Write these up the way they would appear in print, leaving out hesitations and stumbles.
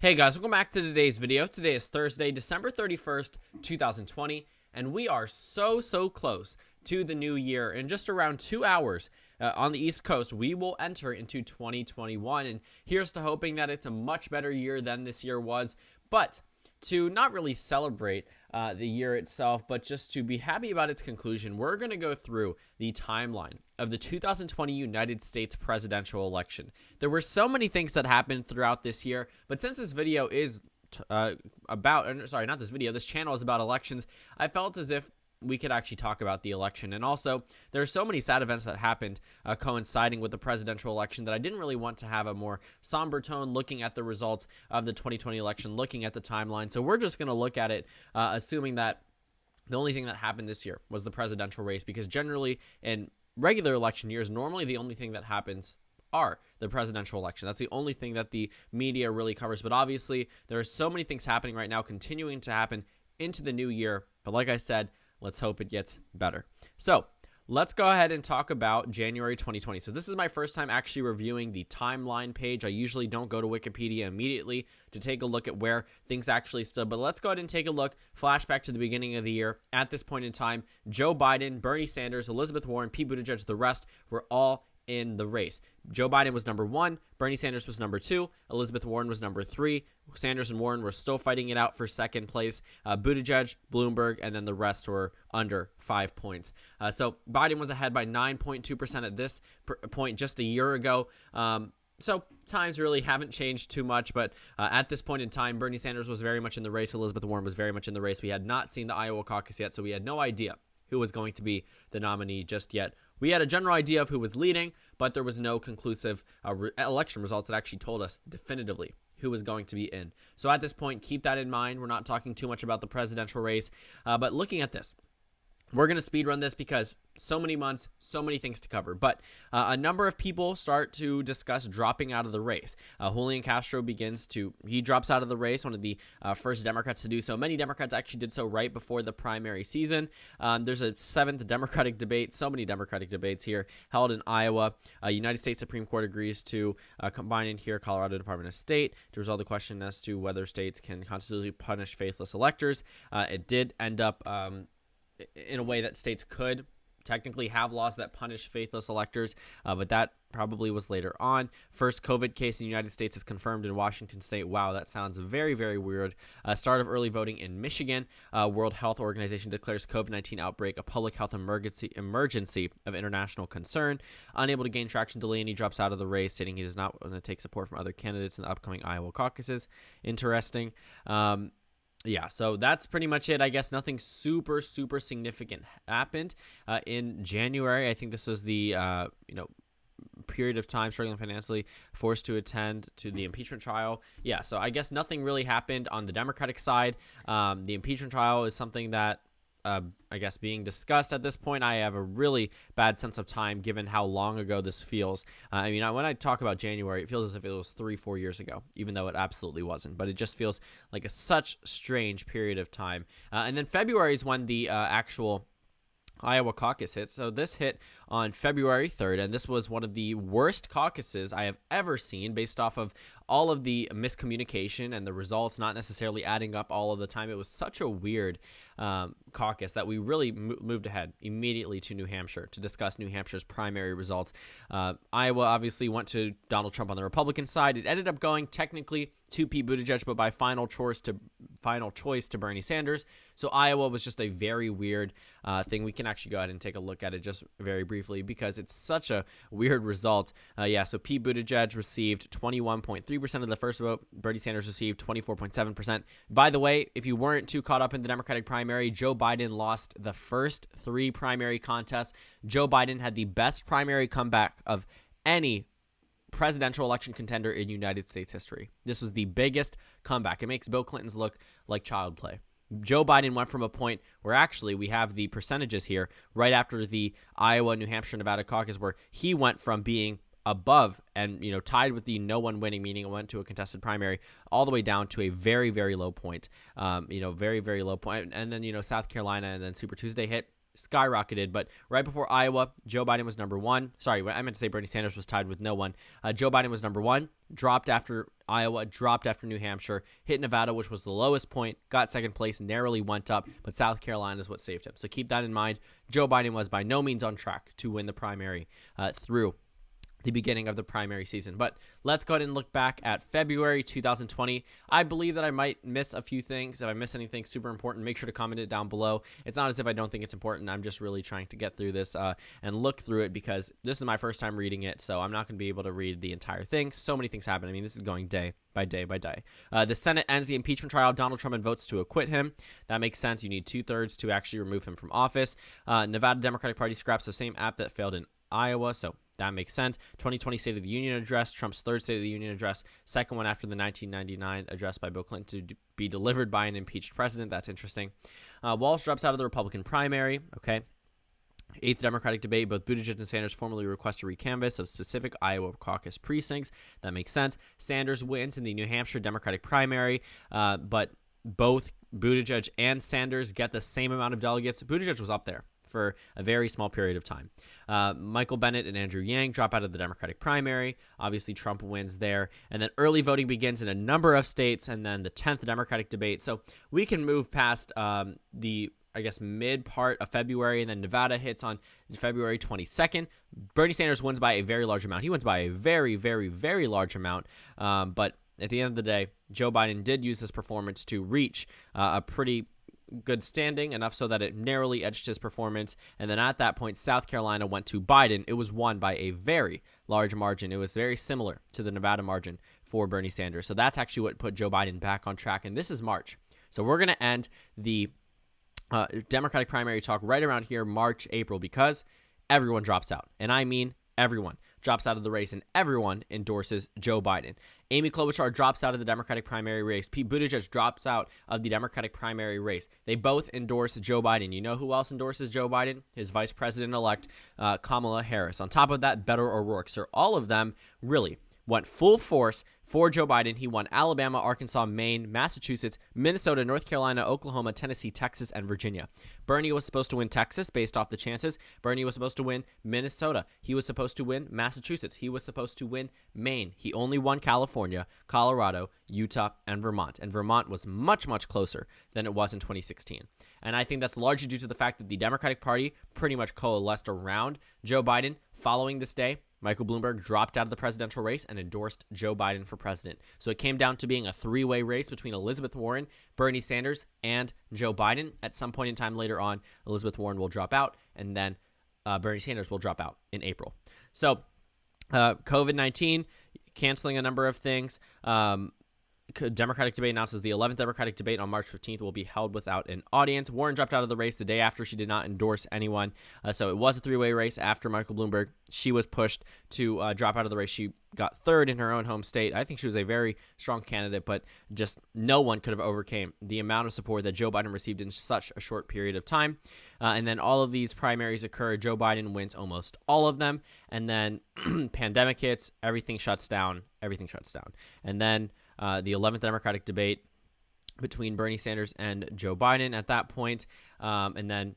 Hey guys, welcome back to today's video. Today is Thursday, December 31st, 2020, and we are so close to the new year. In just around 2 hours on the East Coast, we will enter into 2021, and here's to hoping that it's a much better year than this year was, but to not really celebrate the year itself, but just to be happy about its conclusion, we're going to go through the timeline of the 2020 United States presidential election. There were so many things that happened throughout this year, but since this video is this channel is about elections, I felt as if we could actually talk about the election. And also, there are so many sad events that happened coinciding with the presidential election that I didn't really want to have a more somber tone looking at the results of the 2020 election, looking at the timeline. So we're just going to look at it assuming that the only thing that happened this year was the presidential race, because generally in regular election years, normally the only thing that happens are the presidential election. That's the only thing that the media really covers. But obviously, there are so many things happening right now, continuing to happen into the new year. But like I said, let's hope it gets better. So let's go ahead and talk about January 2020. So this is my first time actually reviewing the timeline page. I usually don't go to Wikipedia immediately to take a look at where things actually stood, but let's go ahead and take a look, flashback to the beginning of the year. At this point in time, Joe Biden, Bernie Sanders, Elizabeth Warren, Pete Buttigieg, the rest were all in the race. Joe Biden was number 1, Bernie Sanders was number 2, Elizabeth Warren was number 3, Sanders and Warren were still fighting it out for second place, Buttigieg, Bloomberg, and then the rest were under 5 points. So Biden was ahead by 9.2% at this point just a year ago. So times really haven't changed too much, but at this point in time, Bernie Sanders was very much in the race, Elizabeth Warren was very much in the race. We had not seen the Iowa caucus yet, so we had no idea who was going to be the nominee just yet. We had a general idea of who was leading, but there was no conclusive election results that actually told us definitively who was going to be in. So at this point, keep that in mind. We're not talking too much about the presidential race, but looking at this, we're going to speed run this because so many months, so many things to cover. But a number of people start to discuss dropping out of the race. Julian Castro he drops out of the race, one of the first Democrats to do so. Many Democrats actually did so right before the primary season. There's a 7th Democratic debate, so many Democratic debates here, held in Iowa. United States Supreme Court agrees to combine in here Colorado Department of State to resolve the question as to whether states can constitutionally punish faithless electors. It did end up in a way that states could technically have laws that punish faithless electors, but that probably was later on. First COVID case in the United States is confirmed in Washington State. Wow, that sounds very weird. Start of early voting in Michigan. World Health Organization declares COVID-19 outbreak a public health emergency of international concern. Unable to gain traction, Delaney drops out of the race, stating he does not want to take support from other candidates in the upcoming Iowa caucuses. Interesting. Yeah, so that's pretty much it. I guess nothing super significant happened in January. I think this was the period of time struggling financially, forced to attend to the impeachment trial. Yeah, so I guess nothing really happened on the Democratic side. The impeachment trial is something that I guess being discussed at this point. I have a really bad sense of time given how long ago this feels. I mean, when I talk about January, it feels as if it was 3-4 years ago, even though it absolutely wasn't. But it just feels like such strange period of time. And then February is when the actual Iowa caucus hit. So this hit on February 3rd, and this was one of the worst caucuses I have ever seen based off of all of the miscommunication and the results not necessarily adding up all of the time. It was such a weird caucus that we really moved ahead immediately to New Hampshire to discuss New Hampshire's primary results. Iowa obviously went to Donald Trump on the Republican side. It ended up going technically to Pete Buttigieg, but by final choice to Bernie Sanders. So Iowa was just a very weird thing. We can actually go ahead and take a look at it just very briefly because it's such a weird result. So Pete Buttigieg received 21.3% of the first vote. Bernie Sanders received 24.7%. By the way, if you weren't too caught up in the Democratic primary, Joe Biden lost the first 3 primary contests. Joe Biden had the best primary comeback of any presidential election contender in United States history. This was the biggest comeback. It makes Bill Clinton's look like child play. Joe Biden went from a point where actually we have the percentages here right after the Iowa, New Hampshire, Nevada caucus where he went from being above and tied with the no one winning, meaning it went to a contested primary, all the way down to a very low point. Very low point. And then South Carolina and then Super Tuesday hit. skyrocketed. But right before Iowa, Joe Biden was number one. Sorry, I meant to say Bernie Sanders was tied with no one. Joe Biden was number one, dropped after Iowa, dropped after New Hampshire, hit Nevada, which was the lowest point, got second place, narrowly went up, but South Carolina is what saved him. So keep that in mind. Joe Biden was by no means on track to win the primary through the beginning of the primary season. But let's go ahead and look back at February 2020. I believe that I might miss a few things. If I miss anything super important, make sure to comment it down below. It's not as if I don't think it's important. I'm just really trying to get through this and look through it because this is my first time reading it, so I'm not going to be able to read the entire thing. So many things happen. I mean, this is going day by day by day. The Senate ends the impeachment trial of Donald Trump and votes to acquit him. That makes sense. You need 2/3 to actually remove him from office. Nevada Democratic Party scraps the same app that failed in Iowa, so that makes sense. 2020 State of the Union address, Trump's third State of the Union address, second one after the 1999 address by Bill Clinton to be delivered by an impeached president. That's interesting. Walsh drops out of the Republican primary. Okay. Eighth Democratic debate, both Buttigieg and Sanders formally request a recanvass of specific Iowa caucus precincts. That makes sense. Sanders wins in the New Hampshire Democratic primary, but both Buttigieg and Sanders get the same amount of delegates. Buttigieg was up there for a very small period of time. Michael Bennet and Andrew Yang drop out of the Democratic primary. Obviously, Trump wins there. And then early voting begins in a number of states, and then the 10th Democratic debate. So we can move past mid part of February, and then Nevada hits on February 22nd. Bernie Sanders wins by a very large amount. He wins by a very, very, very large amount. But at the end of the day, Joe Biden did use this performance to reach a pretty good standing, enough so that it narrowly edged his performance. And then at that point, South Carolina went to Biden. It was won by a very large margin. It was very similar to the Nevada margin for Bernie Sanders. So that's actually what put Joe Biden back on track. And this is March. So we're going to end the Democratic primary talk right around here, March, April, because everyone drops out. And I mean everyone drops out of the race, and everyone endorses Joe Biden. Amy Klobuchar drops out of the Democratic primary race. Pete Buttigieg drops out of the Democratic primary race. They both endorse Joe Biden. You know who else endorses Joe Biden? His vice president-elect, Kamala Harris. On top of that, Beto O'Rourke. So all of them really went full force for Joe Biden. He won Alabama, Arkansas, Maine, Massachusetts, Minnesota, North Carolina, Oklahoma, Tennessee, Texas, and Virginia. Bernie was supposed to win Texas based off the chances. Bernie was supposed to win Minnesota. He was supposed to win Massachusetts. He was supposed to win Maine. He only won California, Colorado, Utah, and Vermont. And Vermont was much, much closer than it was in 2016. And I think that's largely due to the fact that the Democratic Party pretty much coalesced around Joe Biden. Following this day, Michael Bloomberg dropped out of the presidential race and endorsed Joe Biden for president. So it came down to being a three-way race between Elizabeth Warren, Bernie Sanders, and Joe Biden. At some point in time later on, Elizabeth Warren will drop out, and then Bernie Sanders will drop out in April. So COVID-19, canceling a number of things. Democratic debate announces the 11th Democratic debate on March 15th will be held without an audience. Warren dropped out of the race the day after. She did not endorse anyone. So it was a three-way race after Michael Bloomberg. She was pushed to drop out of the race. She got third in her own home state. I think she was a very strong candidate, but just no one could have overcame the amount of support that Joe Biden received in such a short period of time. And then all of these primaries occur. Joe Biden wins almost all of them. And then pandemic hits. Everything shuts down. And then the 11th Democratic debate between Bernie Sanders and Joe Biden at that point. And then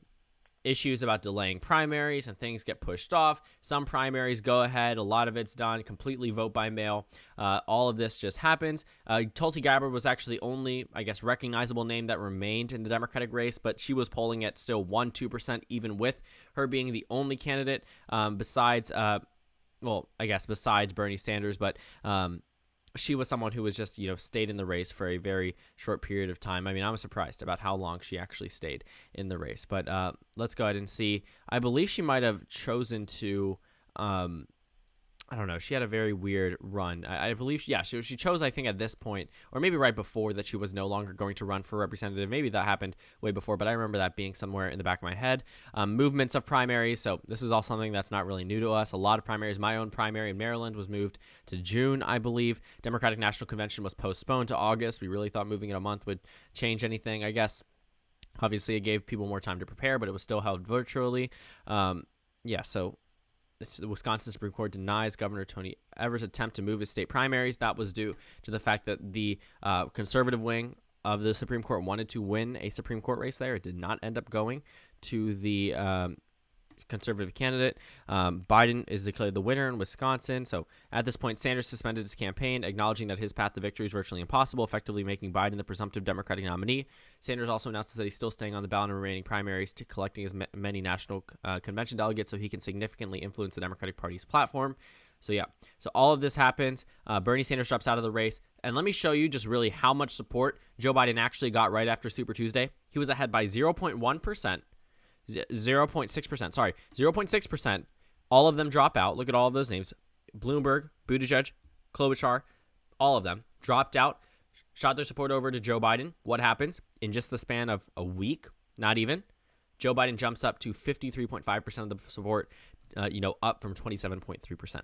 issues about delaying primaries and things get pushed off. Some primaries go ahead. A lot of it's done. Completely vote by mail. All of this just happens. Tulsi Gabbard was actually only, recognizable name that remained in the Democratic race, but she was polling at still 1-2%, even with her being the only candidate besides Bernie Sanders. But she was someone who was just, stayed in the race for a very short period of time. I mean, I was surprised about how long she actually stayed in the race. But let's go ahead and see. I believe she might have chosen to, I don't know. She had a very weird run. I believe, she chose, I think, at this point, or maybe right before, that she was no longer going to run for representative. Maybe that happened way before, but I remember that being somewhere in the back of my head. Movements of primaries. So this is all something that's not really new to us. A lot of primaries. My own primary in Maryland was moved to June, I believe. Democratic National Convention was postponed to August. We really thought moving it a month would change anything, I guess. Obviously, it gave people more time to prepare, but it was still held virtually. So the Wisconsin Supreme Court denies Governor Tony Evers' attempt to move his state primaries. That was due to the fact that the conservative wing of the Supreme Court wanted to win a Supreme Court race there. It did not end up going to the conservative candidate. Biden is declared the winner in Wisconsin. So at this point, Sanders suspended his campaign, acknowledging that his path to victory is virtually impossible, effectively making Biden the presumptive Democratic nominee. Sanders also announces that he's still staying on the ballot in remaining primaries, to collecting as many national convention delegates so he can significantly influence the Democratic Party's platform. So yeah, so all of this happens. Bernie Sanders drops out of the race. And let me show you just really how much support Joe Biden actually got right after Super Tuesday. He was ahead by 0.1%. 0.6%. All of them drop out. Look at all of those names. Bloomberg, Buttigieg, Klobuchar, all of them dropped out, shot their support over to Joe Biden. What happens? In just the span of a week, not even, Joe Biden jumps up to 53.5% of the support, up from 27.3%.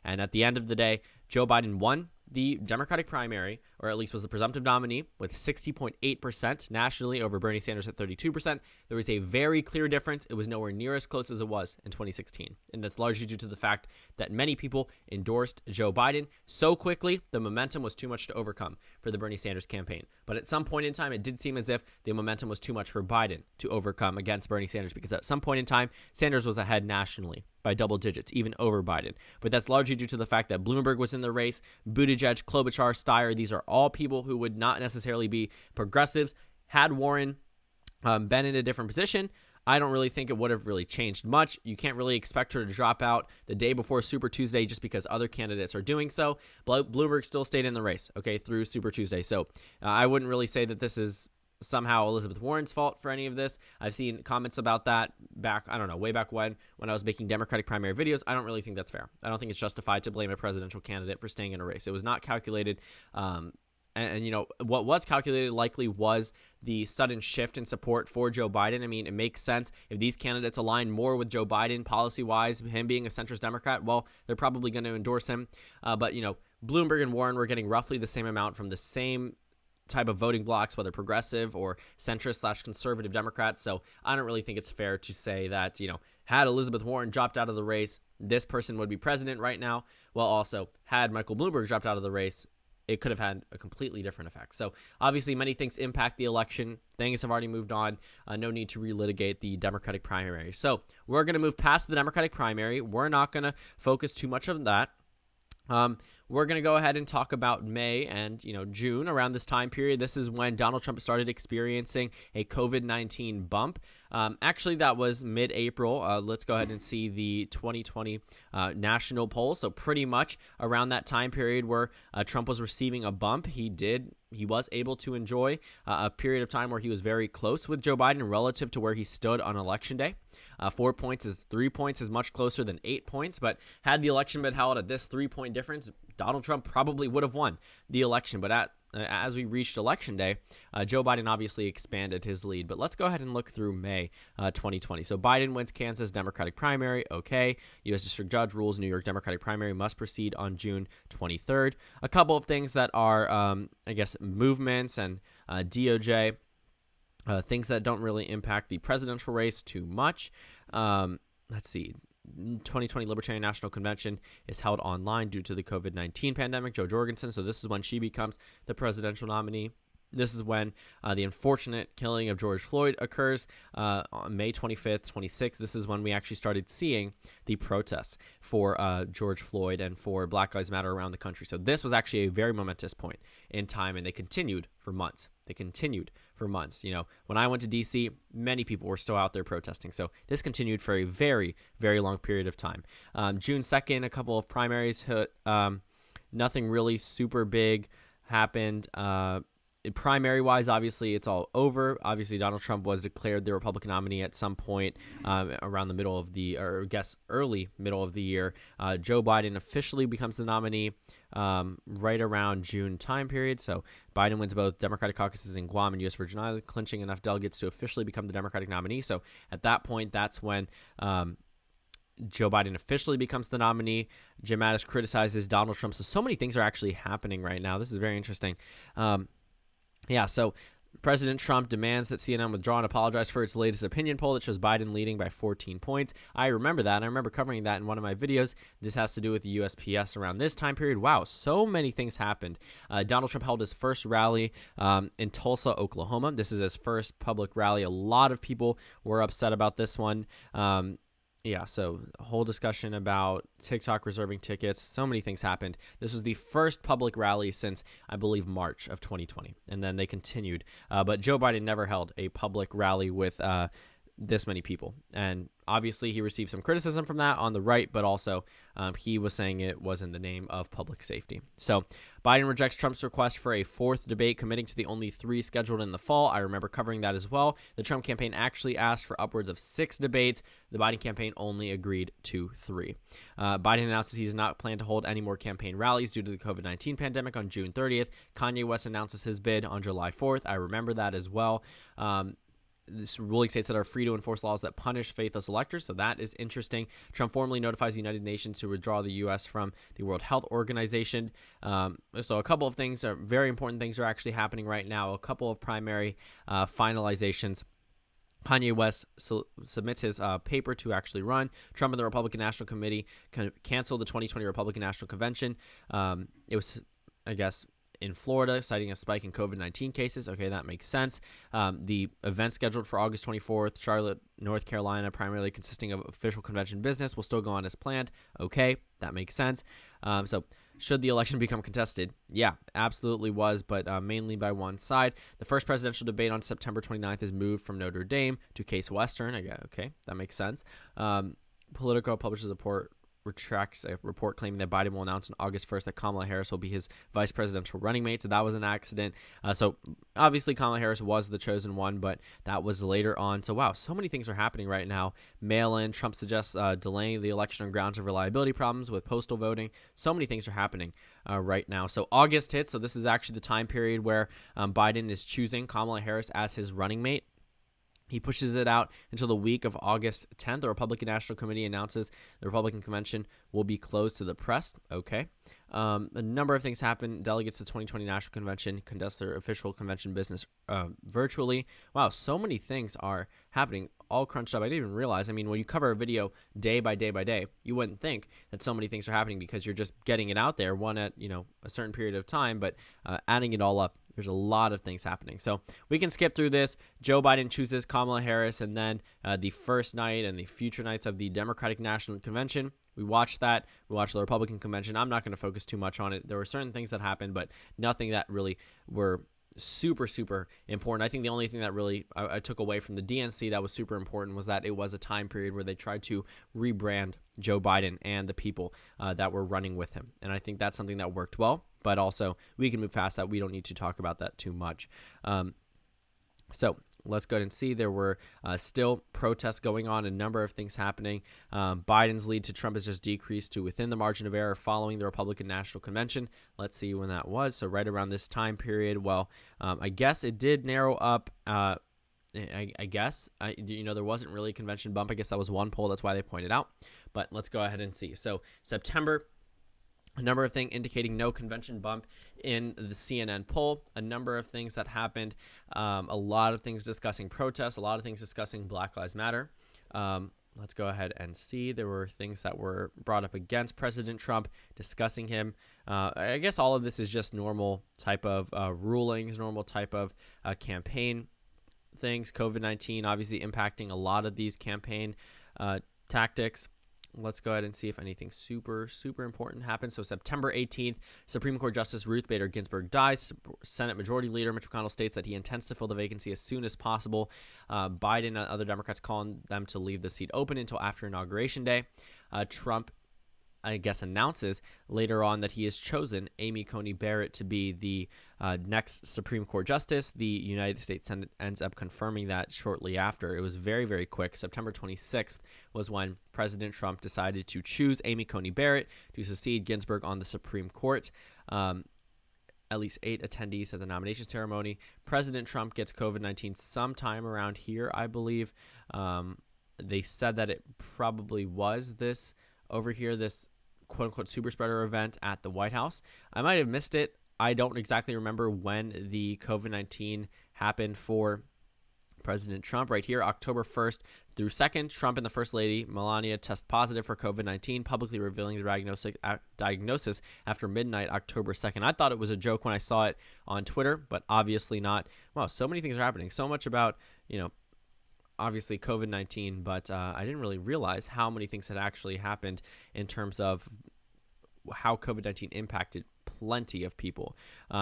And at the end of the day, Joe Biden won the Democratic primary, or at least was the presumptive nominee, with 60.8% nationally over Bernie Sanders at 32%. There was a very clear difference. It was nowhere near as close as it was in 2016. And that's largely due to the fact that many people endorsed Joe Biden so quickly, the momentum was too much to overcome for the Bernie Sanders campaign. But at some point in time, it did seem as if the momentum was too much for Biden to overcome against Bernie Sanders, because at some point in time, Sanders was ahead nationally by double digits, even over Biden. But that's largely due to the fact that Bloomberg was in the race, Buttigieg, Klobuchar, Steyer. These are all people who would not necessarily be progressives. Had Warren been in a different position, I don't really think it would have really changed much. You can't really expect her to drop out the day before Super Tuesday just because other candidates are doing so. Bloomberg still stayed in the race, through Super Tuesday. So I wouldn't really say that this is somehow Elizabeth Warren's fault for any of this. I've seen comments about that way back when I was making Democratic primary videos. I don't really think that's fair. I don't think it's justified to blame a presidential candidate for staying in a race. It was not calculated. What was calculated likely was the sudden shift in support for Joe Biden. I mean, it makes sense if these candidates align more with Joe Biden policy-wise, him being a centrist Democrat, well, they're probably going to endorse him. But Bloomberg and Warren were getting roughly the same amount from the same type of voting blocks, whether progressive or centrist/conservative Democrats. So I don't really think it's fair to say that, had Elizabeth Warren dropped out of the race, this person would be president right now. Well, also, had Michael Bloomberg dropped out of the race, it could have had a completely different effect. So obviously many things impact the election. Things have already moved on. No need to relitigate the Democratic primary. So we're going to move past the Democratic primary. We're not going to focus too much on that. We're going to go ahead and talk about May and, June. Around this time period, this is when Donald Trump started experiencing a COVID-19 bump. Actually, that was mid-April. Let's go ahead and see the 2020 national poll. So pretty much around that time period where Trump was receiving a bump, he was able to enjoy a period of time where he was very close with Joe Biden relative to where he stood on Election Day. 3 points is much closer than 8 points, but had the election been held at this 3-point difference, Donald Trump probably would have won the election. But as we reached Election Day, Joe Biden obviously expanded his lead. But let's go ahead and look through May 2020. So Biden wins Kansas Democratic primary. Okay. U.S. District Judge rules New York Democratic primary must proceed on June 23rd. A couple of things that are, movements and DOJ. Things that don't really impact the presidential race too much. Let's see. 2020 Libertarian National Convention is held online due to the COVID-19 pandemic. Jo Jorgensen, so this is when she becomes the presidential nominee. This is when the unfortunate killing of George Floyd occurs on May 25th, 26th. This is when we actually started seeing the protests for George Floyd and for Black Lives Matter around the country. So this was actually a very momentous point in time, and they continued for months. When I went to D.C., many people were still out there protesting. So this continued for a very, very long period of time. June 2nd, a couple of primaries hit. Nothing really super big happened. Primary-wise, obviously, it's all over. Obviously, Donald Trump was declared the Republican nominee at some point around the middle of early middle of the year. Joe Biden officially becomes the nominee right around June time period. So Biden wins both Democratic caucuses in Guam and U.S. Virgin Islands, clinching enough delegates to officially become the Democratic nominee. So at that point, that's when Joe Biden officially becomes the nominee. Jim Mattis criticizes Donald Trump. So many things are actually happening right now. This is very interesting. So President Trump demands that CNN withdraw and apologize for its latest opinion poll that shows Biden leading by 14 points. I remember that. I remember covering that in one of my videos. This has to do with the USPS around this time period. Wow, so many things happened. Donald Trump held his first rally in Tulsa, Oklahoma. This is his first public rally. A lot of people were upset about this one. So a whole discussion about TikTok reserving tickets. So many things happened. This was the first public rally since, I believe, March of 2020. And then they continued. But Joe Biden never held a public rally with this many people. And obviously he received some criticism from that on the right, but also he was saying it was in the name of public safety. So Biden rejects Trump's request for a fourth debate, committing to the only 3 scheduled in the fall. I remember covering that as well. The Trump campaign actually asked for upwards of 6 debates. The Biden campaign only agreed to 3. Biden announces he does not plan to hold any more campaign rallies due to the COVID-19 pandemic on June 30th. Kanye West announces his bid on July 4th. I remember that as well. This ruling states that are free to enforce laws that punish faithless electors, so that is interesting. Trump formally notifies the United Nations to withdraw the U.S. from the World Health Organization. So a couple of things, very important things are actually happening right now. A couple of primary finalizations. Kanye West submits his paper to actually run. Trump and the Republican National Committee canceled the 2020 Republican National Convention. It was, I guess, in Florida, citing a spike in COVID-19 cases. Okay, that makes sense. The event scheduled for August 24th, Charlotte, North Carolina, primarily consisting of official convention business, will still go on as planned. Okay, that makes sense. So should the election become contested? Yeah, absolutely was, but mainly by one side. The first presidential debate on September 29th is moved from Notre Dame to Case Western. Okay, that makes sense. Politico publishes a report retracts a report claiming that Biden will announce on August 1st that Kamala Harris will be his vice presidential running mate. So that was an accident. So obviously Kamala Harris was the chosen one, but that was later on. So wow, so many things are happening right now. Mail-in, Trump suggests delaying the election on grounds of reliability problems with postal voting. So many things are happening right now. So August hits. So this is actually the time period where Biden is choosing Kamala Harris as his running mate. He pushes it out until the week of August 10th. The Republican National Committee announces the Republican convention will be closed to the press. Okay. A number of things happen. Delegates to the 2020 National Convention conduct their official convention business virtually. Wow, so many things are happening, all crunched up. I didn't even realize. I mean, when you cover a video day by day by day, you wouldn't think that so many things are happening because you're just getting it out there, one at a certain period of time, but adding it all up, there's a lot of things happening. So we can skip through this. Joe Biden chooses Kamala Harris, and then the first night and the future nights of the Democratic National Convention. We watched that. We watched the Republican Convention. I'm not going to focus too much on it. There were certain things that happened, but nothing that really were super, super important. I think the only thing that really I took away from the DNC that was super important was that it was a time period where they tried to rebrand Joe Biden and the people that were running with him. And I think that's something that worked well, but also we can move past that. We don't need to talk about that too much. So let's go ahead and see. There were still protests going on, a number of things happening. Biden's lead to Trump has just decreased to within the margin of error following the Republican National Convention. Let's see when that was. So right around this time period. Well, I guess it did narrow up. I guess, there wasn't really a convention bump. I guess that was one poll. That's why they pointed out. But let's go ahead and see. So September, a number of things indicating no convention bump in the CNN poll. A number of things that happened. A lot of things discussing protests. A lot of things discussing Black Lives Matter. Let's go ahead and see. There were things that were brought up against President Trump, discussing him. I guess all of this is just normal type of rulings, normal type of campaign things. COVID-19 obviously impacting a lot of these campaign tactics. Let's go ahead and see if anything super, super important happens. So September 18th, Supreme Court Justice Ruth Bader Ginsburg dies. Senate Majority Leader Mitch McConnell states that he intends to fill the vacancy as soon as possible. Biden and other Democrats calling them to leave the seat open until after Inauguration Day. Trump, I guess, announces later on that he has chosen Amy Coney Barrett to be the next Supreme Court Justice. The United States Senate ends up confirming that shortly after. It was very, very quick. September 26th was when President Trump decided to choose Amy Coney Barrett to succeed Ginsburg on the Supreme Court. At least 8 attendees at the nomination ceremony. President Trump gets COVID-19 sometime around here, I believe. They said that it probably was this over here, this quote-unquote super spreader event at the White House. I might have missed it. I don't exactly remember when the COVID-19 happened for President Trump right here. October 1st through 2nd, Trump and the First Lady, Melania, test positive for COVID-19, publicly revealing the diagnosis after midnight, October 2nd. I thought it was a joke when I saw it on Twitter, but obviously not. Wow, so many things are happening. So much about, obviously COVID-19, but I didn't really realize how many things had actually happened in terms of how COVID-19 impacted plenty of people.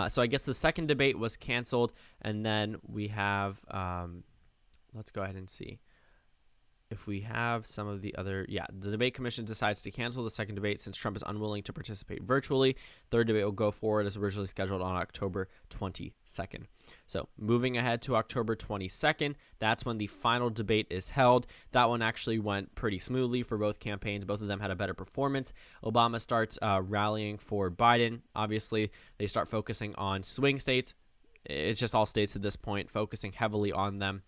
So I guess the second debate was canceled, and then we have, let's go ahead and see if we have some of the other, the debate commission decides to cancel the second debate since Trump is unwilling to participate virtually. Third debate will go forward as originally scheduled on October 22nd. So moving ahead to October 22nd, that's when the final debate is held. That one actually went pretty smoothly for both campaigns. Both of them had a better performance. Obama starts rallying for Biden. Obviously, they start focusing on swing states. It's just all states at this point, focusing heavily on them.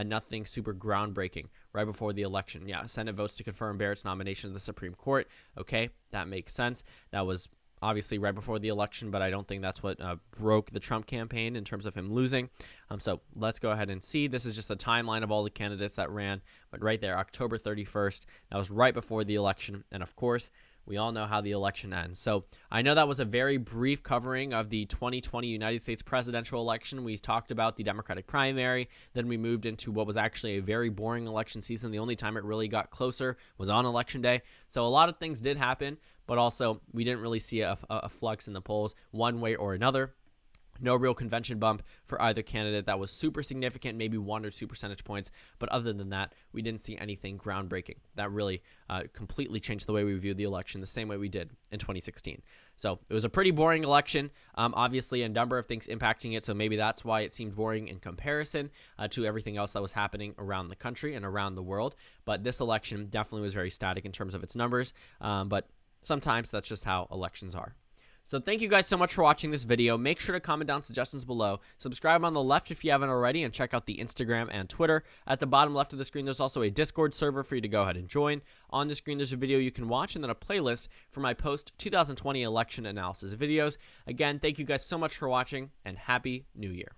Nothing super groundbreaking right before the election. Senate votes to confirm Barrett's nomination to the Supreme Court. Okay, that makes sense. That was obviously right before the election, but I don't think that's what broke the Trump campaign in terms of him losing. So let's go ahead and see. This is just the timeline of all the candidates that ran, but right there, October 31st, that was right before the election. And of course, we all know how the election ends. So I know that was a very brief covering of the 2020 United States presidential election. We talked about the Democratic primary. Then we moved into what was actually a very boring election season. The only time it really got closer was on election day. So a lot of things did happen, but also we didn't really see a flux in the polls one way or another. No real convention bump for either candidate that was super significant, maybe 1 or 2 percentage points. But other than that, we didn't see anything groundbreaking. That really completely changed the way we viewed the election, the same way we did in 2016. So it was a pretty boring election. Obviously, a number of things impacting it. So maybe that's why it seemed boring in comparison to everything else that was happening around the country and around the world. But this election definitely was very static in terms of its numbers. But sometimes that's just how elections are. So thank you guys so much for watching this video. Make sure to comment down suggestions below. Subscribe on the left if you haven't already, and check out the Instagram and Twitter. At the bottom left of the screen, there's also a Discord server for you to go ahead and join. On the screen, there's a video you can watch, and then a playlist for my post-2020 election analysis videos. Again, thank you guys so much for watching, and Happy New Year.